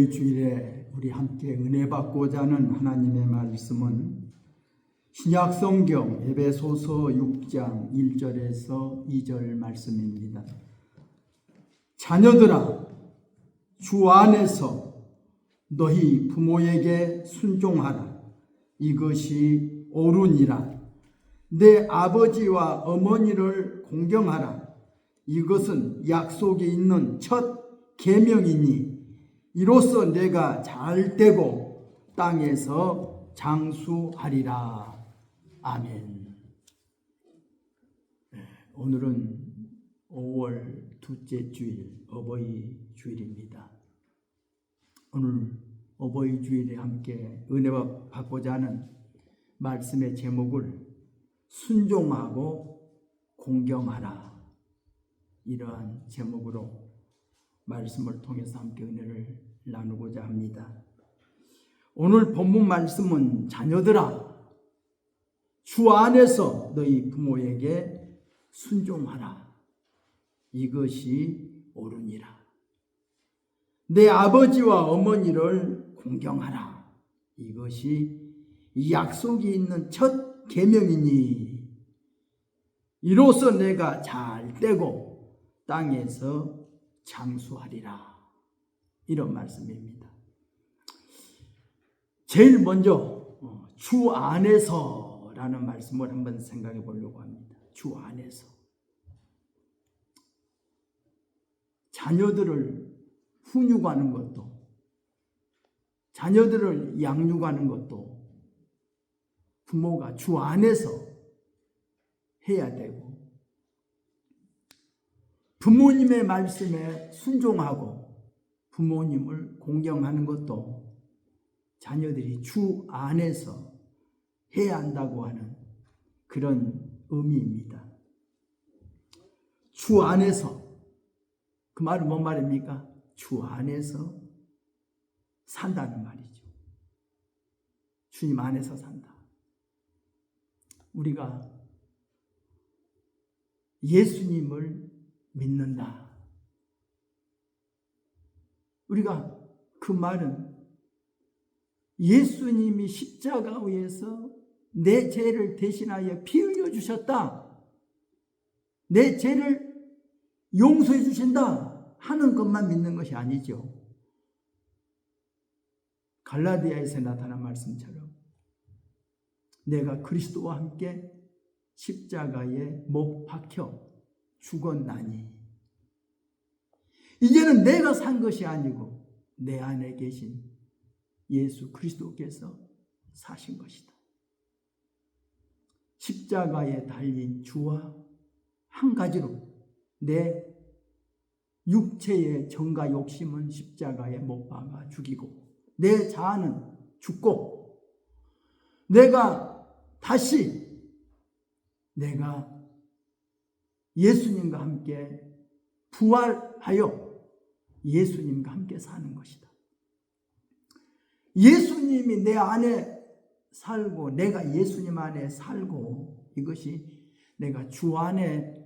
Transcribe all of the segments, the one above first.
어버이 주일에 우리 함께 은혜 받고자 하는 하나님의 말씀은 신약성경 에베소서 6장 1절에서 2절 말씀입니다. 자녀들아, 주 안에서 너희 부모에게 순종하라. 이것이 옳으니라. 내 아버지와 어머니를 공경하라. 이것은 약속이 있는 첫 계명이니 이로써 내가 잘되고 땅에서 장수하리라. 아멘. 오늘은 5월 둘째 주일 어버이 주일입니다. 오늘 어버이 주일에 함께 은혜 받고자 하는 말씀의 제목을 순종하고 공경하라, 이러한 제목으로 말씀을 통해서 함께 은혜를 나누고자 합니다. 오늘 본문 말씀은 자녀들아, 주 안에서 너희 부모에게 순종하라. 이것이 옳으니라. 내 아버지와 어머니를 공경하라. 이것이 약속이 있는 첫 계명이니 이로써 내가 잘되고 땅에서 장수하리라. 이런 말씀입니다. 제일 먼저 주 안에서라는 말씀을 한번 생각해 보려고 합니다. 주 안에서. 자녀들을 훈육하는 것도, 자녀들을 양육하는 것도 부모가 주 안에서 해야 되고, 부모님의 말씀에 순종하고 부모님을 공경하는 것도 자녀들이 주 안에서 해야 한다고 하는 그런 의미입니다. 주 안에서, 그 말은 뭔 말입니까? 주 안에서 산다는 말이죠. 주님 안에서 산다. 우리가 예수님을 믿는다. 우리가 그 말은 예수님이 십자가 위에서 내 죄를 대신하여 피 흘려 주셨다, 내 죄를 용서해 주신다 하는 것만 믿는 것이 아니죠. 갈라디아에서 나타난 말씀처럼 내가 그리스도와 함께 십자가에 못 박혀 죽었나니 이제는 내가 산 것이 아니고 내 안에 계신 예수 그리스도께서 사신 것이다. 십자가에 달린 주와 한 가지로 내 육체의 정과 욕심은 십자가에 못 박아 죽이고 내 자아는 죽고 내가 다시 내가 예수님과 함께 부활하여 예수님과 함께 사는 것이다. 예수님이 내 안에 살고 내가 예수님 안에 살고, 이것이 내가 주 안에서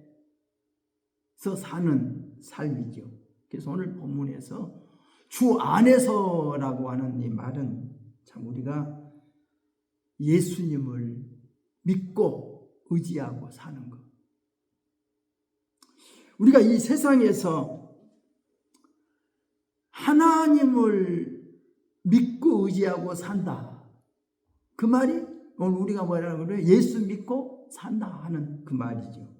사는 삶이죠. 그래서 오늘 본문에서 주 안에서라고 하는 이 말은 참 우리가 예수님을 믿고 의지하고 사는 것. 우리가 이 세상에서 하나님을 믿고 의지하고 산다, 그 말이 오늘 우리가 뭐라고 그래요? 예수 믿고 산다 하는 그 말이죠.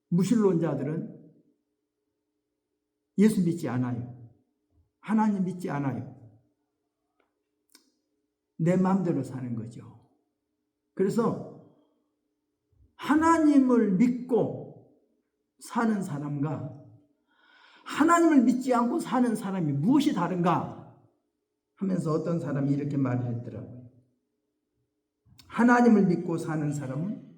무신론자들은 예수 믿지 않아요. 하나님 믿지 않아요. 내 마음대로 사는 거죠. 그래서 하나님을 믿고 사는 사람과 하나님을 믿지 않고 사는 사람이 무엇이 다른가 하면서 어떤 사람이 이렇게 말을 했더라고요. 하나님을 믿고 사는 사람은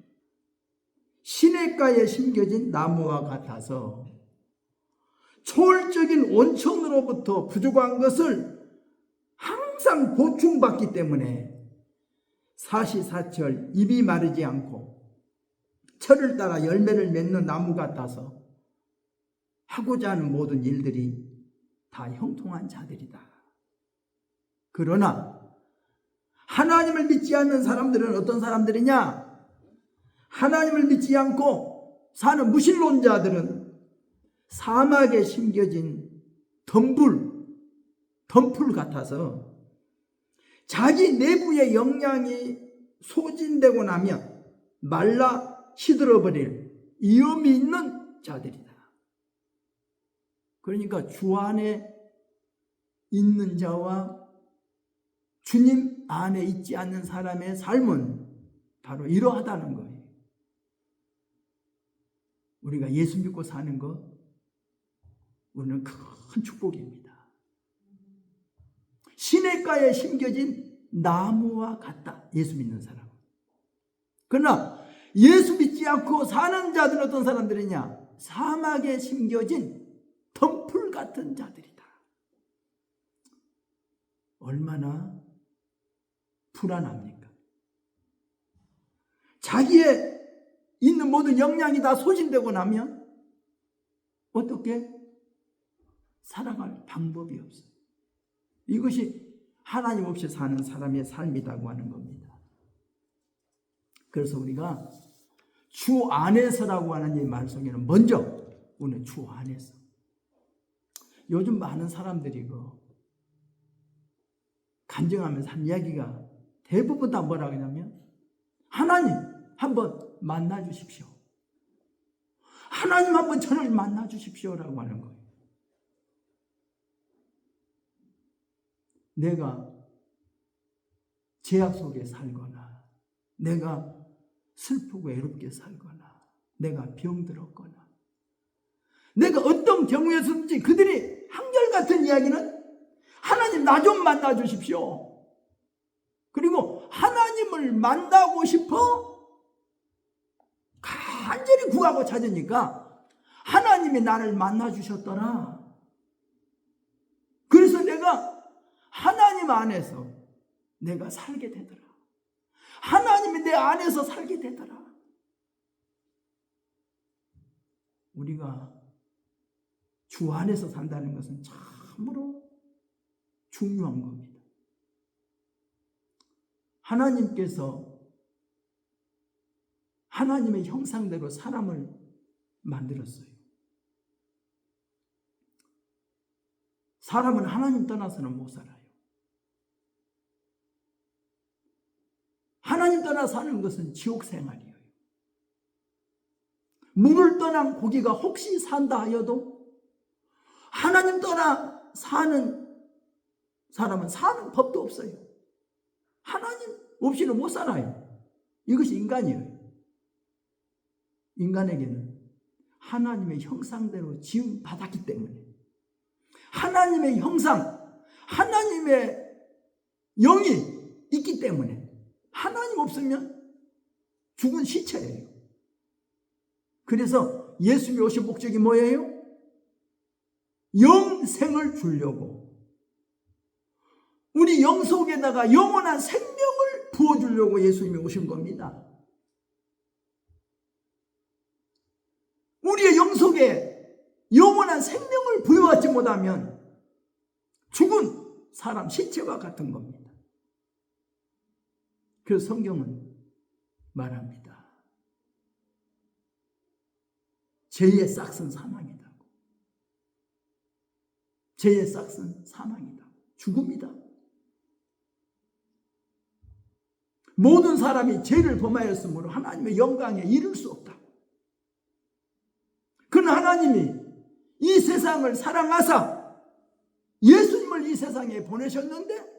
시냇가에 심겨진 나무와 같아서 초월적인 온천으로부터 부족한 것을 항상 보충받기 때문에 사시사철 잎이 마르지 않고 철을 따라 열매를 맺는 나무 같아서 하고자 하는 모든 일들이 다 형통한 자들이다. 그러나 하나님을 믿지 않는 사람들은 어떤 사람들이냐? 하나님을 믿지 않고 사는 무신론자들은 사막에 심겨진 덤불 같아서 자기 내부의 영양이 소진되고 나면 말라 시들어버릴 위험이 있는 자들이다. 그러니까 주 안에 있는 자와 주님 안에 있지 않는 사람의 삶은 바로 이러하다는 거예요. 우리가 예수 믿고 사는 것, 우리는 큰 축복입니다. 시냇가에 심겨진 나무와 같다. 예수 믿는 사람. 그러나 예수 믿지 않고 사는 자들은 어떤 사람들이냐? 사막에 심겨진 덤불 같은 자들이다. 얼마나 불안합니까? 자기의 있는 모든 역량이 다 소진되고 나면 어떻게 살아갈 방법이 없어요. 이것이 하나님 없이 사는 사람의 삶이라고 하는 겁니다. 그래서 우리가 주 안에서라고 하는 이 말 속에는 먼저 우리는 주 안에서. 요즘 많은 사람들이 간증하면서 한 이야기가 대부분 다 뭐라고 하냐면 하나님 한번 만나 주십시오. 하나님 한번 저를 만나 주십시오라고 하는 거예요. 내가 죄악 속에 살거나 내가 슬프고 외롭게 살거나 내가 병들었거나 내가 어떤 경우에서든지 그들이 한결같은 이야기는 하나님 나 좀 만나 주십시오. 그리고 하나님을 만나고 싶어 간절히 구하고 찾으니까 하나님이 나를 만나 주셨더라. 그래서 내가 하나님 안에서 내가 살게 되더라. 하나님이 내 안에서 살게 되더라. 우리가 주 안에서 산다는 것은 참으로 중요한 겁니다. 하나님께서 하나님의 형상대로 사람을 만들었어요. 사람은 하나님 떠나서는 못 살아요. 하나님 떠나 사는 것은 지옥 생활이에요. 물을 떠난 고기가 혹시 산다 하여도 하나님 떠나 사는 사람은 사는 법도 없어요. 하나님 없이는 못 살아요. 이것이 인간이에요. 인간에게는 하나님의 형상대로 지음 받았기 때문에 하나님의 형상, 하나님의 영이 있기 때문에 하나님 없으면 죽은 시체예요. 그래서 예수님이 오신 목적이 뭐예요? 영생을 주려고 우리 영 속에다가 영원한 생명을 부어주려고 예수님이 오신 겁니다. 우리의 영 속에 영원한 생명을 부여하지 못하면 죽은 사람 시체와 같은 겁니다. 그래서 성경은 말합니다. 죄의 싹은 사망이다. 죄의 싹은 사망이다. 죽음이다. 모든 사람이 죄를 범하였으므로 하나님의 영광에 이를 수 없다. 그러나 하나님이 이 세상을 사랑하사 예수님을 이 세상에 보내셨는데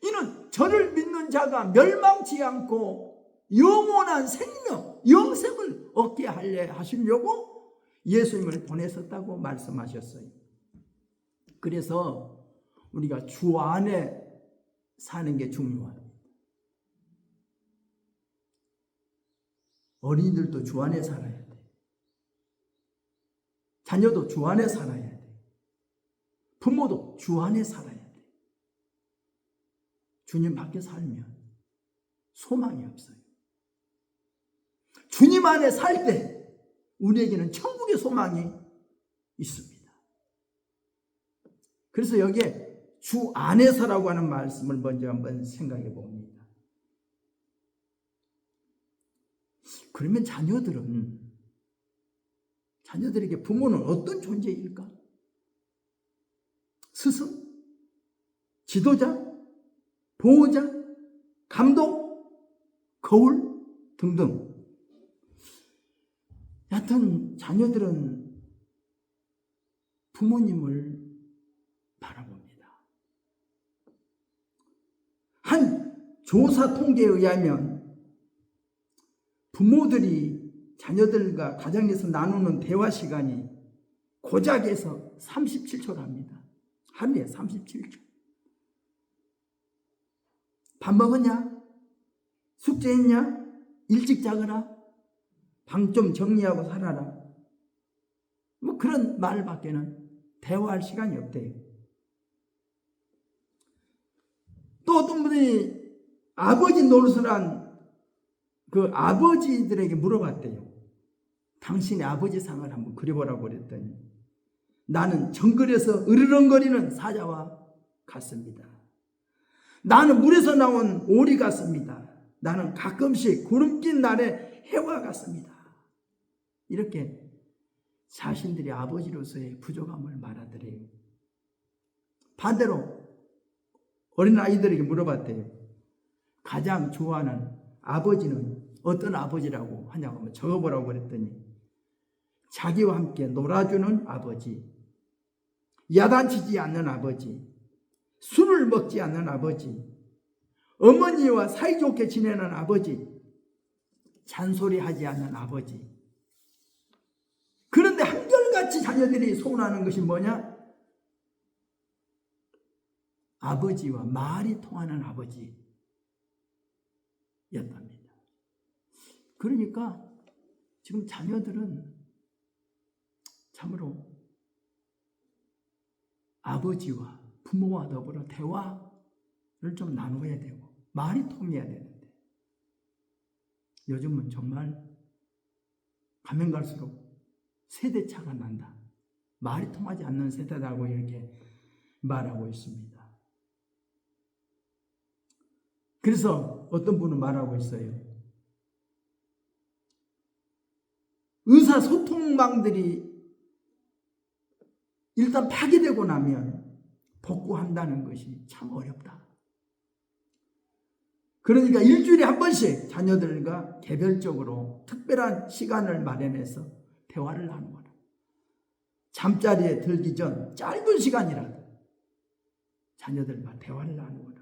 이는 저를 믿는 자가 멸망치 않고 영원한 생명, 영생을 얻게 하시려고 예수님을 보내셨다고 말씀하셨어요. 그래서 우리가 주 안에 사는 게 중요합니다. 어린이들도 주 안에 살아야 돼. 자녀도 주 안에 살아야 돼. 부모도 주 안에 살아야 돼. 주님 밖에 살면 소망이 없어요. 주님 안에 살 때 우리에게는 천국의 소망이 있습니다. 그래서 여기에 주 안에서라고 하는 말씀을 먼저 한번 생각해 봅니다. 그러면 자녀들에게 부모는 어떤 존재일까? 스승? 지도자? 보호자? 감독? 거울? 등등. 여하튼 자녀들은 부모님을 바라봅니다. 한 조사 통계에 의하면 부모들이 자녀들과 가정에서 나누는 대화 시간이 고작해서 37초랍니다. 하루에 37초. 밥 먹었냐? 숙제했냐? 일찍 자거라? 방 좀 정리하고 살아라. 뭐 그런 말밖에는 대화할 시간이 없대요. 또 어떤 분이 아버지 노릇을 한 그 아버지들에게 물어봤대요. 당신의 아버지 상을 한번 그려보라고 그랬더니 나는 정글에서 으르렁거리는 사자와 같습니다. 나는 물에서 나온 오리 같습니다. 나는 가끔씩 구름 낀 날의 해와 같습니다. 이렇게 자신들이 아버지로서의 부족함을 말하더래요. 반대로 어린아이들에게 물어봤대요. 가장 좋아하는 아버지는 어떤 아버지라고 하냐고 하면 적어보라고 그랬더니 자기와 함께 놀아주는 아버지, 야단치지 않는 아버지, 술을 먹지 않는 아버지, 어머니와 사이좋게 지내는 아버지, 잔소리하지 않는 아버지. 그런데 한결같이 자녀들이 소원하는 것이 뭐냐? 아버지와 말이 통하는 아버지였답니다. 그러니까 지금 자녀들은 참으로 아버지와 부모와 더불어 대화를 좀 나눠야 되고 말이 통해야 되는데 요즘은 정말 가면 갈수록 세대차가 난다. 말이 통하지 않는 세대라고 이렇게 말하고 있습니다. 그래서 어떤 분은 말하고 있어요. 의사소통망들이 일단 파괴되고 나면 복구한다는 것이 참 어렵다. 그러니까 일주일에 한 번씩 자녀들과 개별적으로 특별한 시간을 마련해서 대화를 나누거나 잠자리에 들기 전 짧은 시간이라도 자녀들과 대화를 나누거나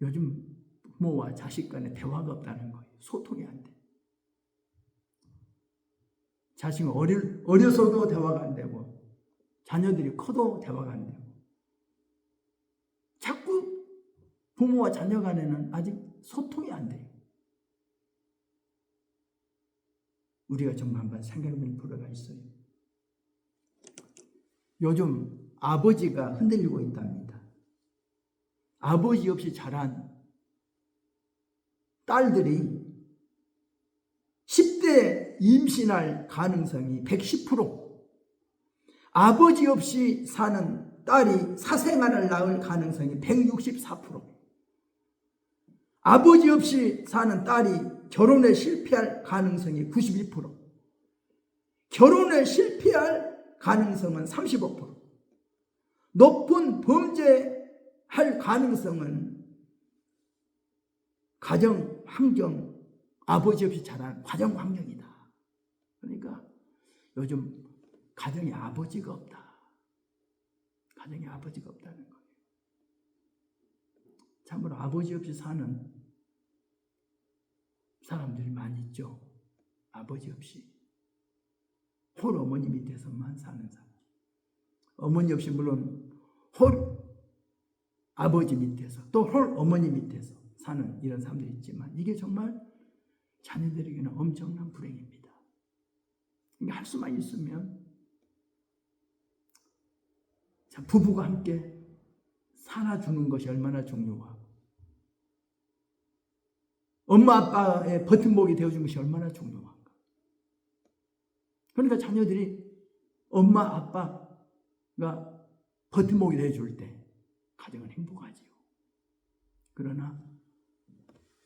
요즘 부모와 자식 간에 대화가 없다는 거예요. 소통이 안 돼. 자식은 어려서도 대화가 안 되고 자녀들이 커도 대화가 안 되고 자꾸 부모와 자녀 간에는 아직 소통이 안 돼요. 우리가 정말 한번 생각해 볼 필요가 있어요. 요즘 아버지가 흔들리고 있답니다. 아버지 없이 자란 딸들이 10대 임신할 가능성이 110%, 아버지 없이 사는 딸이 사생아를 낳을 가능성이 164%, 아버지 없이 사는 딸이 결혼에 실패할 가능성이 92%, 결혼에 실패할 가능성은 35%, 높은 범죄할 가능성은 가정 환경, 아버지 없이 자란 가정 환경이다. 그러니까 요즘 가정에 아버지가 없다. 가정에 아버지가 없다는 거예요. 참으로 아버지 없이 사는 사람들이 많이 있죠. 아버지 없이. 홀 어머니 밑에서만 사는 사람. 어머니 없이 물론 홀 아버지 밑에서 또 홀 어머니 밑에서 사는 이런 사람들이 있지만 이게 정말 자녀들에게는 엄청난 불행입니다. 그러니까 할 수만 있으면 부부가 함께 살아주는 것이 얼마나 중요하고 엄마 아빠의 버팀목이 되어준 것이 얼마나 중요한가. 그러니까 자녀들이 엄마 아빠가 버팀목이 되어줄 때 가정은 행복하지요. 그러나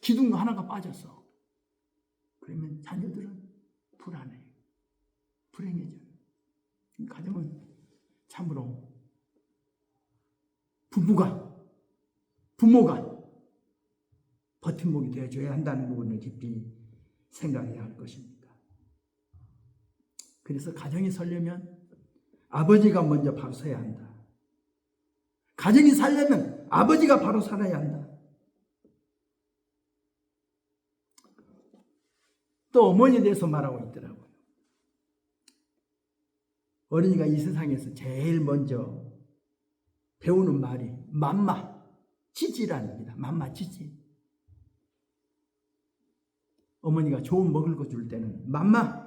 기둥 하나가 빠졌어. 그러면 자녀들은 불안해요. 불행해져요. 가정은 참으로 부모가 버팀목이 되어줘야 한다는 부분을 깊이 생각해야 할 것입니다. 그래서 가정이 서려면 아버지가 먼저 바로 서야 한다. 가정이 살려면 아버지가 바로 살아야 한다. 또 어머니에 대해서 말하고 있더라고요. 어린이가 이 세상에서 제일 먼저 배우는 말이 맘마 찌찌랍니다. 맘마 찌찌. 어머니가 좋은 먹을 거 줄 때는 맘마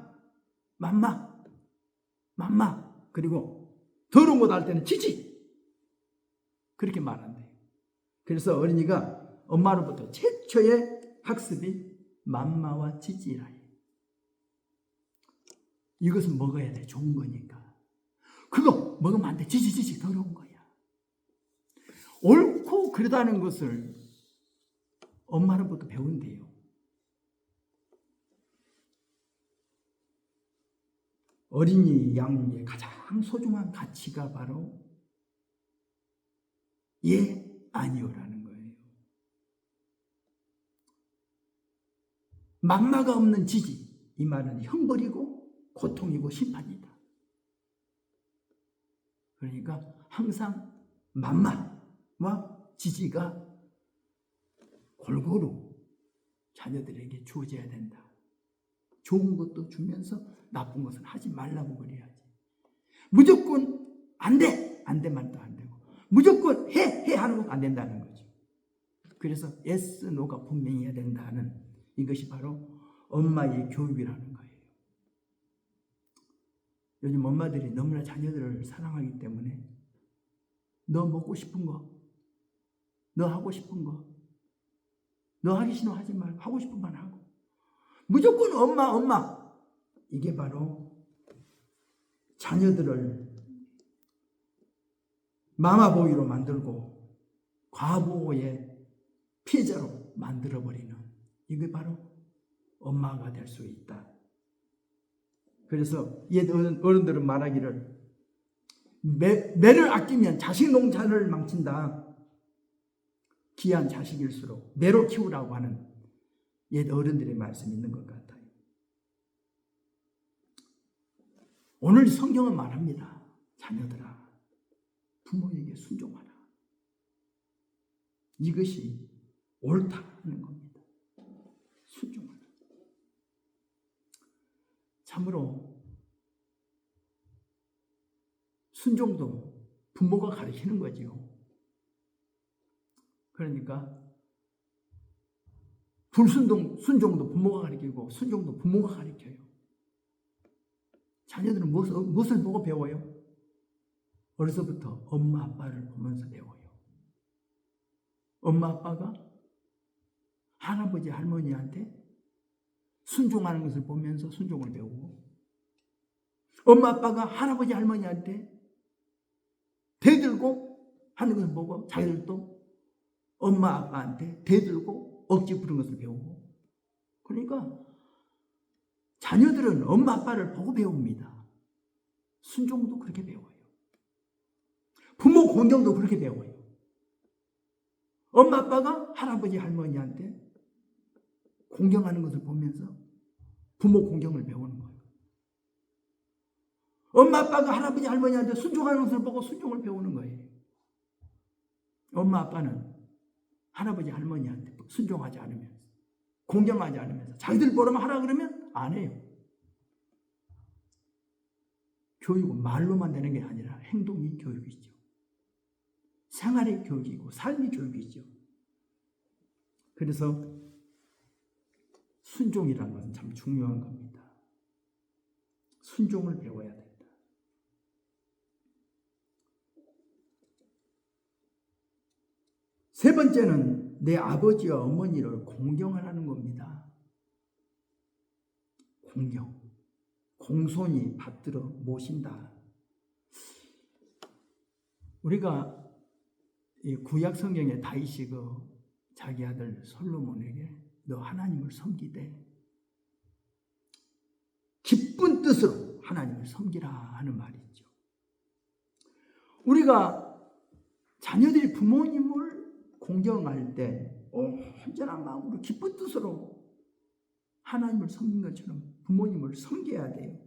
그리고 더러운 거 달 때는 찌찌 그렇게 말한대요. 그래서 어린이가 엄마로부터 최초의 학습이 맘마와 찌찌라요. 이것은 먹어야 돼. 좋은 거니까. 그거 먹으면 안 돼. 찌찌 더러운 거야. 옳고 그러다는 것을 엄마로부터 배운대요. 어린이 양육의 가장 소중한 가치가 바로 예, 아니요라는 거예요. 맘마가 없는 지지, 이 말은 형벌이고 고통이고 심판이다. 그러니까 항상 맘마와 지지가 골고루 자녀들에게 주어져야 된다. 좋은 것도 주면서 나쁜 것은 하지 말라고 그래야지. 무조건 안 돼! 안 되만 또 안 되고. 무조건 해 하는 것도 안 된다는 거죠. 그래서 yes, no가 분명히 해야 된다는 이것이 바로 엄마의 교육이라는 거예요. 요즘 엄마들이 너무나 자녀들을 사랑하기 때문에 너 먹고 싶은 거, 너 하고 싶은 거, 너 하기 싫어 하지 말고 하고 싶은 건 하고 무조건 엄마 이게 바로 자녀들을 마마보이로 만들고 과부의 피해자로 만들어버리는 이게 바로 엄마가 될 수 있다. 그래서 옛 어른들은 말하기를 매를 아끼면 자식 농사를 망친다. 귀한 자식일수록 매로 키우라고 하는 옛 어른들의 말씀이 있는 것 같아요. 오늘 성경은 말합니다. 자녀들아, 부모에게 순종하라. 이것이 옳다는 겁니다. 순종하라. 참으로 순종도 부모가 가르치는 거지요. 그러니까 순종도 부모가 가르치고 순종도 부모가 가르쳐요. 자녀들은 무엇을 보고 배워요? 어려서부터 엄마 아빠를 보면서 배워요. 엄마 아빠가 할아버지 할머니한테 순종하는 것을 보면서 순종을 배우고 엄마 아빠가 할아버지 할머니한테 대들고 하는 것을 보고 자기들도 엄마 아빠한테 대들고 억지 부르는 것을 배우고 그러니까 자녀들은 엄마 아빠를 보고 배웁니다. 순종도 그렇게 배워요. 부모 공경도 그렇게 배워요. 엄마 아빠가 할아버지 할머니한테 공경하는 것을 보면서 부모 공경을 배우는 거예요. 엄마 아빠가 할아버지 할머니한테 순종하는 것을 보고 순종을 배우는 거예요. 엄마 아빠는 할아버지 할머니한테 순종하지 않으면서 공경하지 않으면서 자기들 보라면 하라 그러면 안 해요. 교육은 말로만 되는 게 아니라 행동이 교육이죠. 생활의 교육이고 삶의 교육이죠. 그래서 순종이라는 것은 참 중요한 겁니다. 순종을 배워야 된다. 세 번째는 내 아버지와 어머니를 공경하라는 겁니다. 공경. 공손히 받들어 모신다. 우리가 이 구약 성경에 다윗이 자기 아들 솔로몬에게 너 하나님을 섬기되 기쁜 뜻으로 하나님을 섬기라 하는 말이 있죠. 우리가 자녀들이 부모님을 공경할 때 온전한 마음으로 기쁜 뜻으로 하나님을 섬긴 것처럼 부모님을 섬겨야 돼요.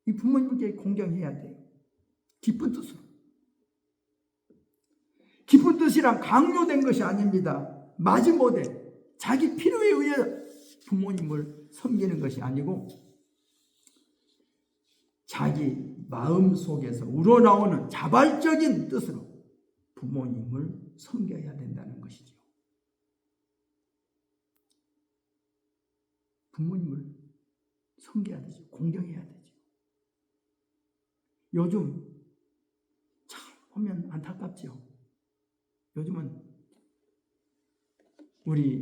이 부모님께 공경해야 돼요. 기쁜 뜻으로. 기쁜 뜻이란 강요된 것이 아닙니다. 마지못해 자기 필요에 의해 부모님을 섬기는 것이 아니고 자기 마음 속에서 우러나오는 자발적인 뜻으로 부모님을 섬겨야 된다는 것이죠. 부모님을 섬겨야 되죠. 공경해야 되죠. 요즘 참 보면 안타깝죠. 요즘은 우리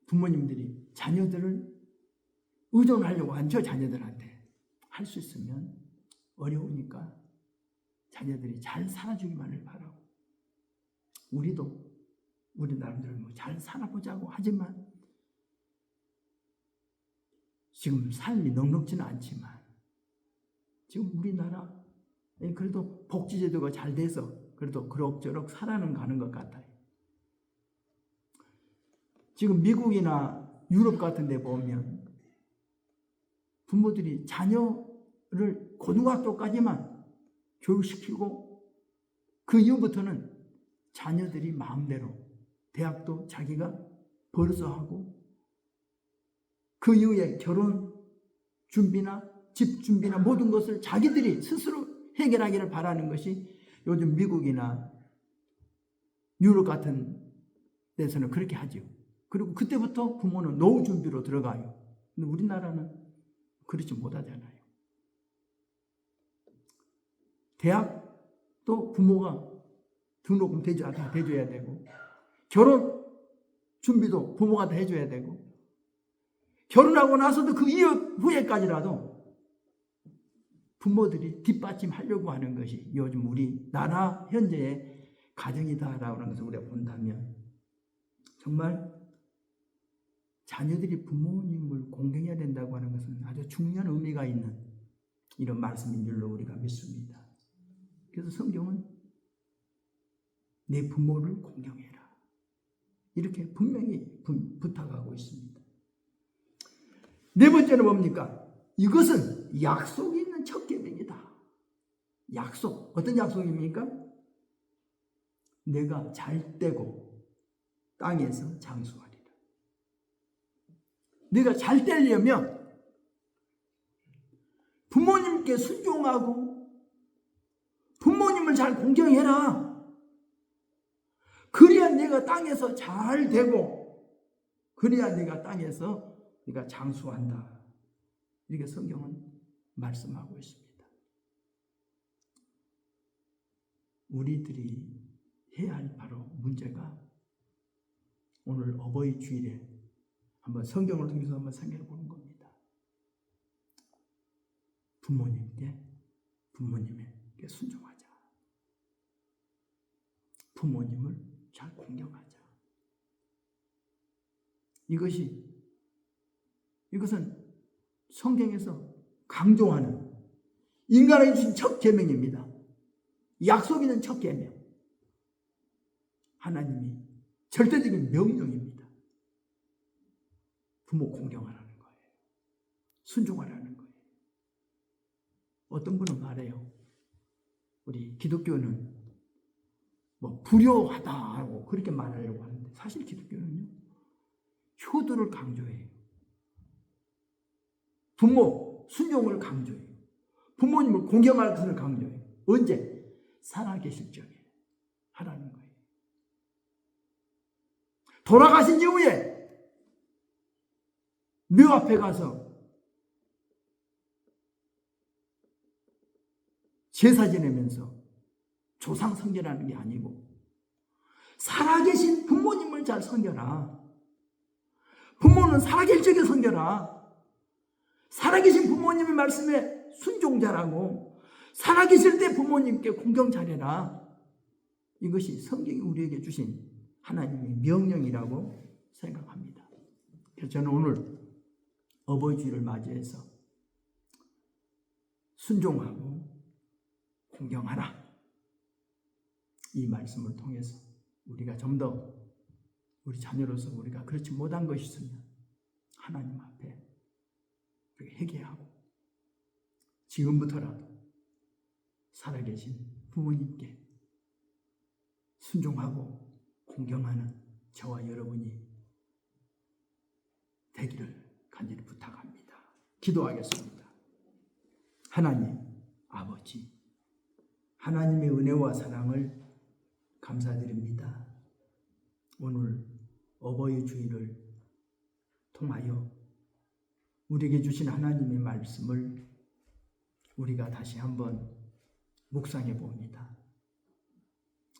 부모님들이 자녀들을 의존하려고 하죠. 자녀들한테 할 수 있으면 어려우니까 자녀들이 잘 살아주기만을 바라고 우리도 우리 나름대로 잘 살아보자고 하지만 지금 삶이 넉넉지는 않지만 지금 우리나라 그래도 복지제도가 잘 돼서 그래도 그럭저럭 살아는 가는 것 같아요. 지금 미국이나 유럽 같은 데 보면 부모들이 자녀를 고등학교까지만 교육시키고 그 이후부터는 자녀들이 마음대로 대학도 자기가 벌어서 하고 그 이후에 결혼 준비나 집 준비나 모든 것을 자기들이 스스로 해결하기를 바라는 것이 요즘 미국이나 유럽 같은 데서는 그렇게 하죠. 그리고 그때부터 부모는 노후 준비로 들어가요. 근데 우리나라는 그렇지 못하잖아요. 대학도 부모가 등록금 다 대줘야 되고 결혼 준비도 부모가 다 해줘야 되고 결혼하고 나서도 그 이후에까지라도 부모들이 뒷받침하려고 하는 것이 요즘 우리나라 현재의 가정이다라고 하는 것을 우리가 본다면 정말 자녀들이 부모님을 공경해야 된다고 하는 것은 아주 중요한 의미가 있는 이런 말씀인 줄로 우리가 믿습니다. 그래서 성경은 내 부모를 공경해라 이렇게 분명히 부탁하고 있습니다. 네 번째는 뭡니까? 이것은 약속이 있는 첫 계명이다. 약속. 어떤 약속입니까? 내가 잘 되고 땅에서 장수하리라. 내가 잘 되려면 부모님께 순종하고 부모님을 잘 공경해라. 그래야 내가 땅에서 잘 되고 그래야 내가 땅에서 네가 장수한다. 이렇게 성경은 말씀하고 있습니다. 우리들이 해야 할 바로 문제가 오늘 어버이 주일에 한번 성경을 통해서 한번 생각해 보는 겁니다. 부모님에게 순종하자. 부모님을 잘 공경하자. 이것은 성경에서 강조하는 인간에게 주신 첫 계명입니다. 약속 있는 첫 계명. 하나님이 절대적인 명령입니다. 부모 공경하라는 거예요. 순종하라는 거예요. 어떤 분은 말해요. 우리 기독교는 불효하다고 그렇게 말하려고 하는데 사실 기독교는요. 효도를 강조해요. 부모 순종을 강조해요. 부모님을 공경할 것을 강조해요. 언제? 살아계실 적에 하라는 거예요. 돌아가신 이후에 묘 앞에 가서 제사 지내면서 조상 섬기라는 게 아니고 살아계신 부모님을 잘 섬겨라. 부모는 살아계실 적에 섬겨라. 살아계신 부모님의 말씀에 순종자라고 살아계실 때 부모님께 공경 잘해라. 이것이 성경이 우리에게 주신 하나님의 명령이라고 생각합니다. 그래서 저는 오늘 어버이 주일을 맞이해서 순종하고 공경하라, 이 말씀을 통해서 우리가 좀 더 우리 자녀로서 우리가 그렇지 못한 것이 있으면 하나님 앞에 회개하고 지금부터라도 살아계신 부모님께 순종하고 공경하는 저와 여러분이 되기를 간절히 부탁합니다. 기도하겠습니다. 하나님 아버지, 하나님의 은혜와 사랑을 감사드립니다. 오늘 어버이 주일을 통하여 우리에게 주신 하나님의 말씀을 우리가 다시 한번 묵상해 봅니다.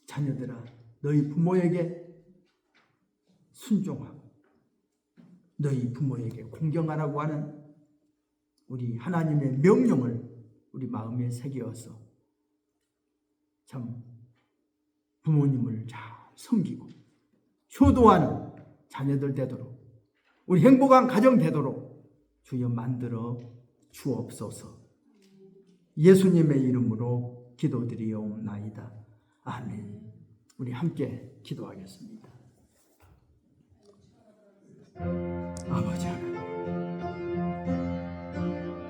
자녀들아, 너희 부모에게 순종하고 너희 부모에게 공경하라고 하는 우리 하나님의 명령을 우리 마음에 새겨서 참 부모님을 잘 섬기고 효도하는 자녀들 되도록, 우리 행복한 가정 되도록 주여 만들어 주옵소서. 예수님의 이름으로 기도드리옵나이다. 아멘. 우리 함께 기도하겠습니다. 아버지 하나님,